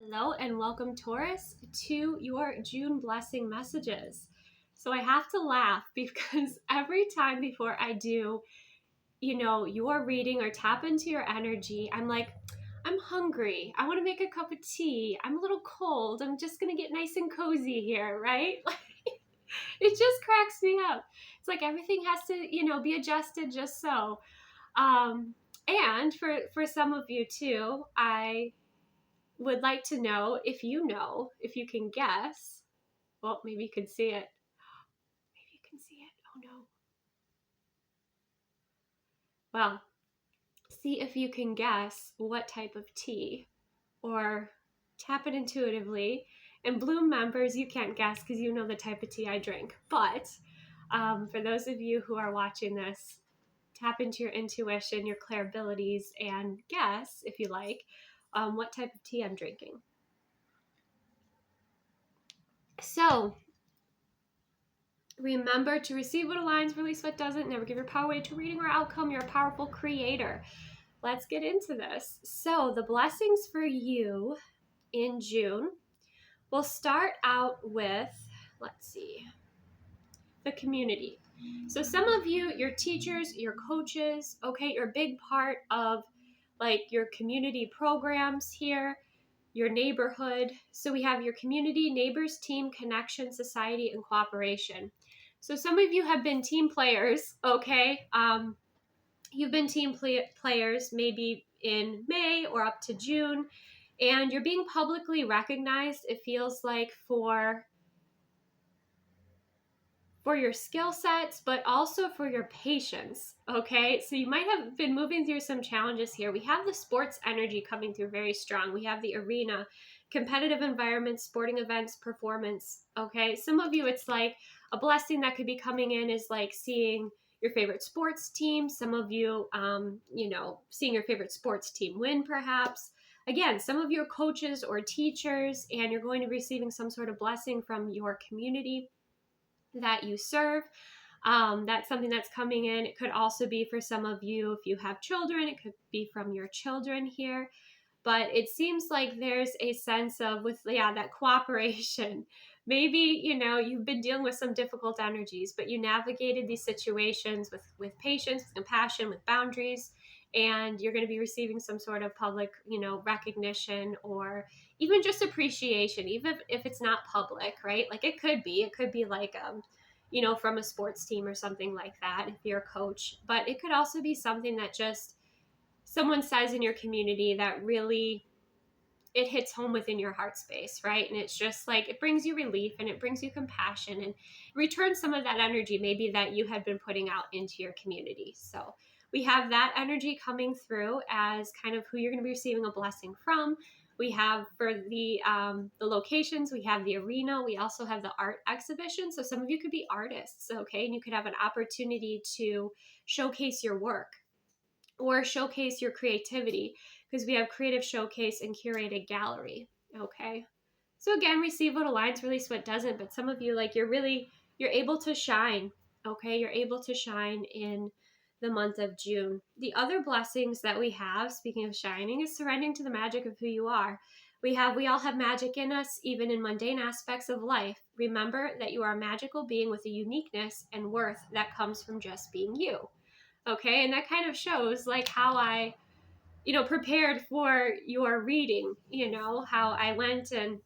Hello and welcome, Taurus, to your June blessing messages. So I have to laugh because every time before I do, your reading or tap into your energy, I'm like, I'm hungry. I want to make a cup of tea. I'm a little cold. I'm just going to get nice and cozy here, right? It just cracks me up. It's like everything has to, be adjusted just so. Um, and for some of you too, I would like to know if if you can guess. Well, maybe you can see it. Maybe you can see it. Oh no. Well, see if you can guess what type of tea or tap it intuitively. And Bloom members, you can't guess because you know the type of tea I drink. But for those of you who are watching this, tap into your intuition, your clairabilities, and guess, if you like, what type of tea I'm drinking. So, remember to receive what aligns, release what doesn't. Never give your power away to reading or outcome. You're a powerful creator. Let's get into this. So, the blessings for you in June, we'll start out with, let's see, the community. So, some of you, your teachers, your coaches, okay, you're a big part of like your community programs here, your neighborhood. So, we have your community, neighbors, team, connection, society, and cooperation. So some of you have been team players, okay? You've been team players maybe in May or up to June, and you're being publicly recognized, it feels like, for your skill sets, but also for your patience, okay? So you might have been moving through some challenges here. We have the sports energy coming through very strong. We have the arena, competitive environments, sporting events, performance, okay? Some of you, it's like a blessing that could be coming in is like seeing your favorite sports team. Some of you, seeing your favorite sports team win, perhaps. Again, some of you are coaches or teachers, and you're going to be receiving some sort of blessing from your community that you serve. That's something that's coming in. It could also be for some of you, if you have children, it could be from your children here. But it seems like there's a sense of that cooperation. Maybe, you've been dealing with some difficult energies, but you navigated these situations with patience, with compassion, with boundaries, and you're going to be receiving some sort of public, recognition or even just appreciation, even if it's not public, right? Like it could be like, from a sports team or something like that, if you're a coach, but it could also be something that just someone says in your community that really it hits home within your heart space, right? And it's just like it brings you relief and it brings you compassion and returns some of that energy maybe that you had been putting out into your community. So we have that energy coming through as kind of who you're going to be receiving a blessing from. We have for the locations, we have the arena. We also have the art exhibition. So some of you could be artists, okay? And you could have an opportunity to showcase your work or showcase your creativity, because we have creative showcase and curated gallery, okay? So again, receive what aligns, release what doesn't, but some of you, like, you're able to shine, okay? You're able to shine in the month of June. The other blessings that we have, speaking of shining, is surrendering to the magic of who you are. We all have magic in us, even in mundane aspects of life. Remember that you are a magical being with a uniqueness and worth that comes from just being you. Okay, and that kind of shows like how I, prepared for your reading, how I went, and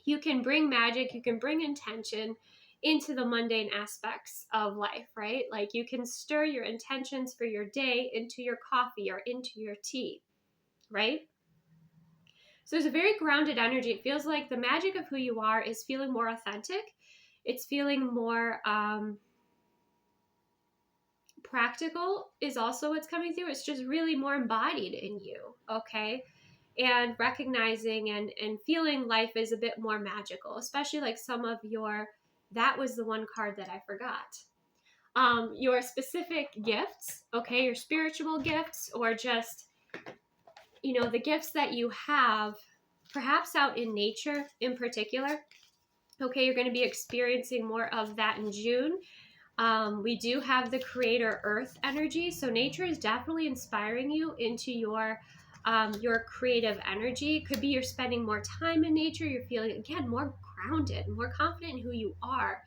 you can bring magic, you can bring intention into the mundane aspects of life, right? Like you can stir your intentions for your day into your coffee or into your tea, right? So there's a very grounded energy. It feels like the magic of who you are is feeling more authentic. It's feeling more, practical is also what's coming through. It's just really more embodied in you, okay? And recognizing and feeling life is a bit more magical, especially like some of that was the one card that I forgot. Your specific gifts, okay, your spiritual gifts, or just, the gifts that you have, perhaps out in nature in particular. Okay, you're going to be experiencing more of that in June. We do have the creator earth energy. So nature is definitely inspiring you into your your creative energy. Could be you're spending more time in nature. You're feeling, again, more grounded, more confident in who you are.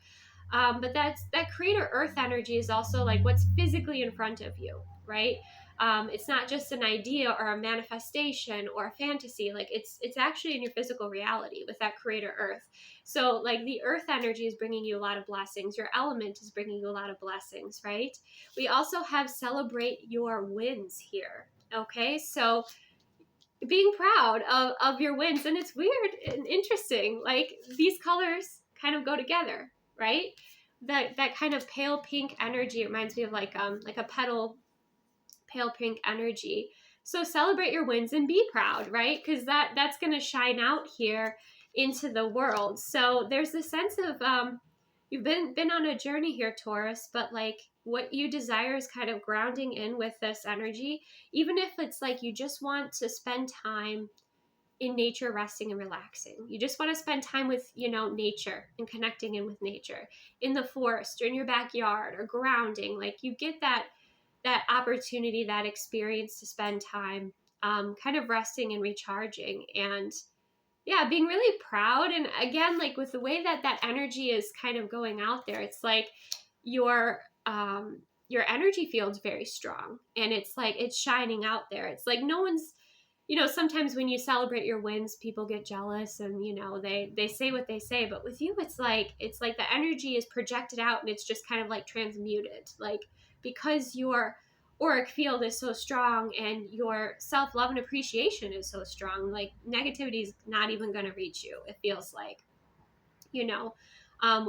But that creator earth energy is also like what's physically in front of you, right? It's not just an idea or a manifestation or a fantasy. Like it's actually in your physical reality with that creator earth. So like the earth energy is bringing you a lot of blessings. Your element is bringing you a lot of blessings, right? We also have celebrate your wins here. Okay, so being proud of your wins, and it's weird and interesting, like these colors kind of go together, right? That kind of pale pink energy reminds me of like a petal pale pink energy. So celebrate your wins and be proud, right? Because that's going to shine out here into the world. So there's this sense of you've been on a journey here, Taurus, but like what you desire is kind of grounding in with this energy, even if it's like you just want to spend time in nature, resting and relaxing. You just want to spend time with, nature and connecting in with nature in the forest or in your backyard or grounding. Like you get that opportunity, that experience to spend time kind of resting and recharging, and yeah, being really proud. And again, like with the way that energy is kind of going out there, it's like your energy field's very strong, and it's like it's shining out there. It's like no one's, sometimes when you celebrate your wins, people get jealous and, they say what they say. But with you, it's like the energy is projected out and it's just kind of like transmuted. Like because your auric field is so strong and your self-love and appreciation is so strong, like negativity is not even going to reach you, it feels like, you know,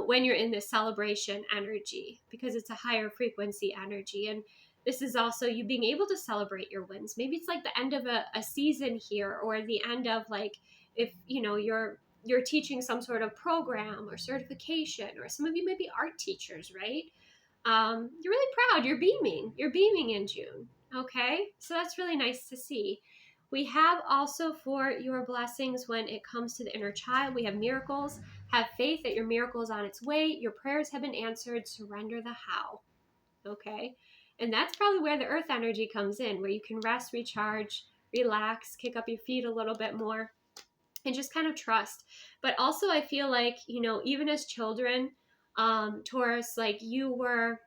when you're in this celebration energy, because it's a higher frequency energy. And this is also you being able to celebrate your wins. Maybe it's like the end of a season here, or the end of like, if you're teaching some sort of program or certification, or some of you may be art teachers, right? You're really proud. You're beaming in June. Okay, so that's really nice to see. We have also for your blessings when it comes to the inner child, we have miracles. Have faith that your miracle is on its way. Your prayers have been answered. Surrender the how. Okay, and that's probably where the earth energy comes in, where you can rest, recharge, relax, kick up your feet a little bit more, and just kind of trust. But also I feel like, even as children, Taurus, like you were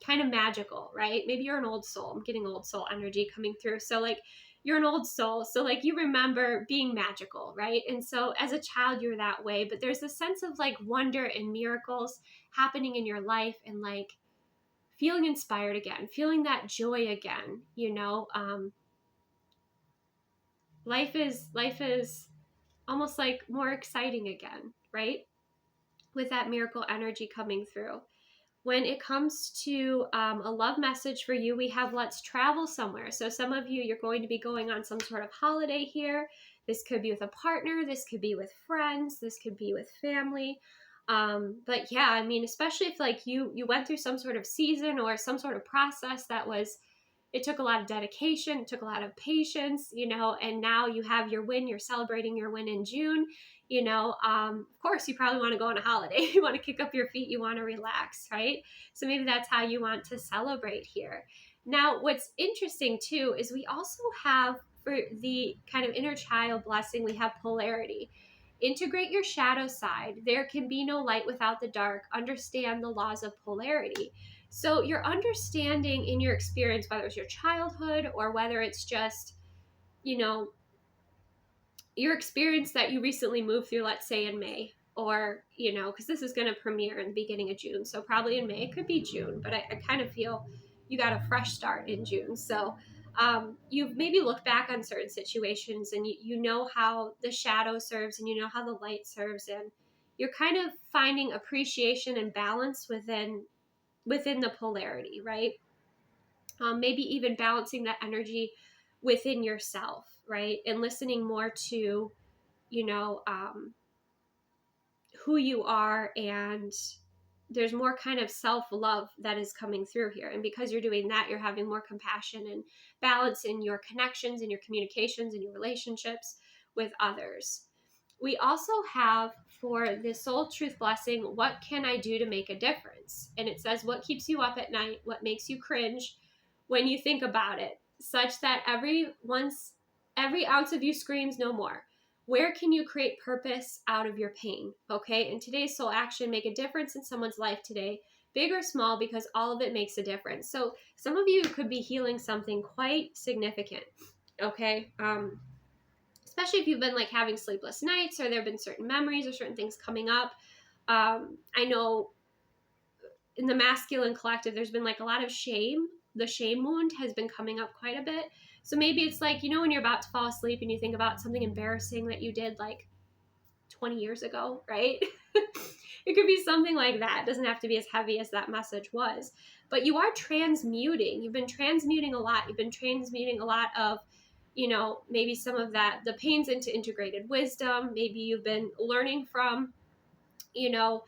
kind of magical, right? Maybe you're an old soul. I'm getting old soul energy coming through. So like you're an old soul. So like you remember being magical, right? And so as a child, you're that way, but there's a sense of like wonder and miracles happening in your life, and like feeling inspired again, feeling that joy again, life is almost like more exciting again, right? With that miracle energy coming through. When it comes to a love message for you, we have let's travel somewhere. So some of you, you're going to be going on some sort of holiday here. This could be with a partner. This could be with friends. This could be with family. But yeah, I mean, especially if like you went through some sort of season or some sort of process it took a lot of dedication, it took a lot of patience, and now you have your win, you're celebrating your win in June, of course you probably want to go on a holiday, you want to kick up your feet, you want to relax, right? So maybe that's how you want to celebrate here. Now, what's interesting too, is we also have for the kind of inner child blessing, we have polarity. Integrate your shadow side. There can be no light without the dark. Understand the laws of polarity. So your understanding in your experience, whether it's your childhood or whether it's just, your experience that you recently moved through, let's say in May, or, because this is going to premiere in the beginning of June. So probably in May, it could be June, but I kind of feel you got a fresh start in June. So you've maybe looked back on certain situations and you know how the shadow serves and you know how the light serves, and you're kind of finding appreciation and balance within the polarity, right? Maybe even balancing that energy within yourself, right? And listening more to, who you are, and there's more kind of self-love that is coming through here. And because you're doing that, you're having more compassion and balance in your connections, in your communications, in your relationships with others. We also have for the soul truth blessing, what can I do to make a difference? And it says, what keeps you up at night? What makes you cringe when you think about it? Such that every once Every ounce of you screams no more. Where can you create purpose out of your pain? Okay, and today's soul action, make a difference in someone's life today, big or small, because all of it makes a difference. So some of you could be healing something quite significant. Okay, especially if you've been like having sleepless nights, or there have been certain memories or certain things coming up. I know in the masculine collective, there's been like a lot of shame. The shame wound has been coming up quite a bit. So maybe it's like, you know, when you're about to fall asleep and you think about something embarrassing that you did like 20 years ago, right? It could be something like that. It doesn't have to be as heavy as that message was. But you are transmuting. You've been transmuting a lot. You've been transmuting a lot of, you know, maybe some of that, the pains into integrated wisdom. Maybe you've been learning from, you know,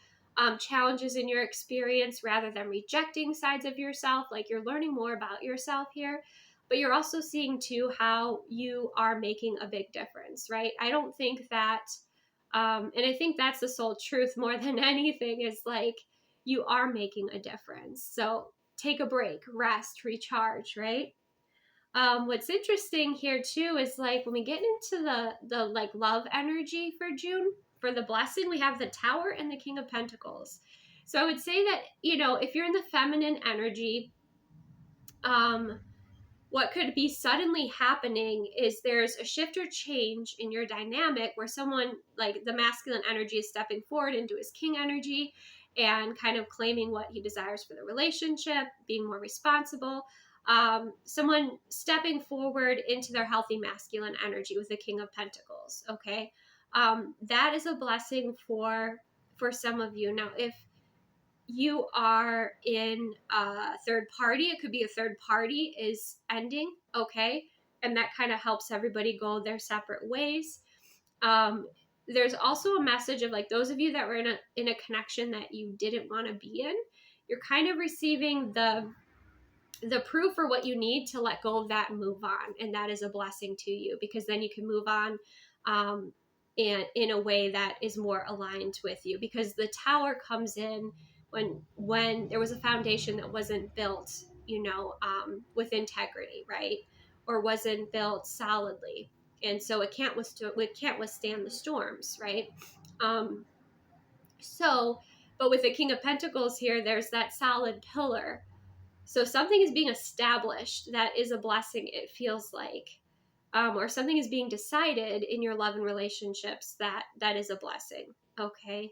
challenges in your experience rather than rejecting sides of yourself. Like you're learning more about yourself here, but you're also seeing too how you are making a big difference, right? I don't think that, and I think that's the soul truth more than anything, is like you are making a difference. So take a break, rest, recharge, right? What's interesting here too is like when we get into the like love energy for June, for the blessing, we have the Tower and the King of Pentacles. So I would say that, you know, if you're in the feminine energy, what could be suddenly happening is there's a shift or change in your dynamic where someone like the masculine energy is stepping forward into his king energy and kind of claiming what he desires for the relationship, being more responsible. Someone stepping forward into their healthy masculine energy with the King of Pentacles. Okay. That is a blessing for some of you. Now, if you are in a third party, it could be a third party is ending, okay, and that kind of helps everybody go their separate ways. There's also a message of like those of you that were in a connection that you didn't want to be in, you're kind of receiving the proof for what you need to let go of that and move on, and that is a blessing to you, because then you can move on and in a way that is more aligned with you, because the Tower comes in when there was a foundation that wasn't built, you know, with integrity, right, or wasn't built solidly, and so it can't withstand the storms, right? So but with the King of Pentacles here, there's that solid pillar. So something is being established that is a blessing, it feels like, or something is being decided in your love and relationships that is a blessing. Okay.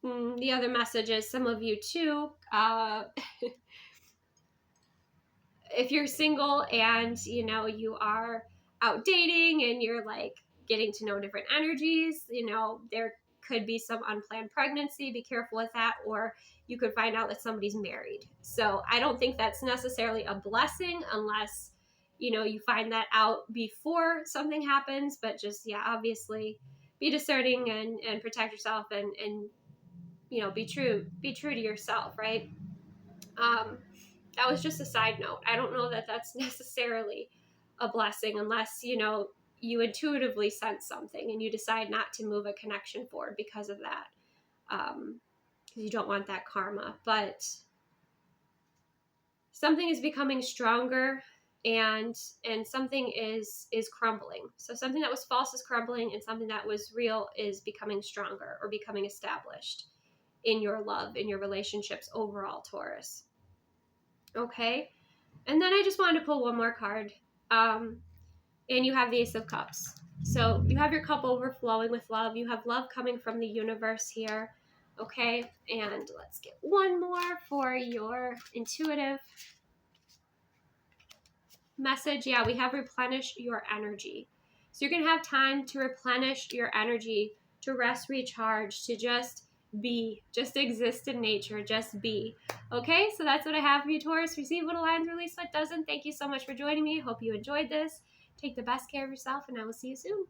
The other message is some of you too, if you're single and, you know, you are out dating and you're like getting to know different energies, you know, there could be some unplanned pregnancy. Be careful with that. Or you could find out that somebody's married. So I don't think that's necessarily a blessing unless, you know, you find that out before something happens. But just, yeah, obviously be discerning and protect yourself and, you know, be true to yourself, right? That was just a side note. I don't know that that's necessarily a blessing unless, you know, you intuitively sense something and you decide not to move a connection forward because of that. Because you don't want that karma. But something is becoming stronger and something is crumbling. So something that was false is crumbling, and something that was real is becoming stronger or becoming established in your love, in your relationships overall, Taurus. Okay. And then I just wanted to pull one more card. And you have the Ace of Cups. So you have your cup overflowing with love. You have love coming from the universe here. Okay. And let's get one more for your intuitive message. Yeah, we have replenish your energy. So you're going to have time to replenish your energy, to rest, recharge, to just be, just exist in nature, just be. Okay, so that's what I have for you, Taurus. Receive what aligns, release what doesn't. Thank you so much for joining me. Hope you enjoyed this. Take the best care of yourself, and I will see you soon.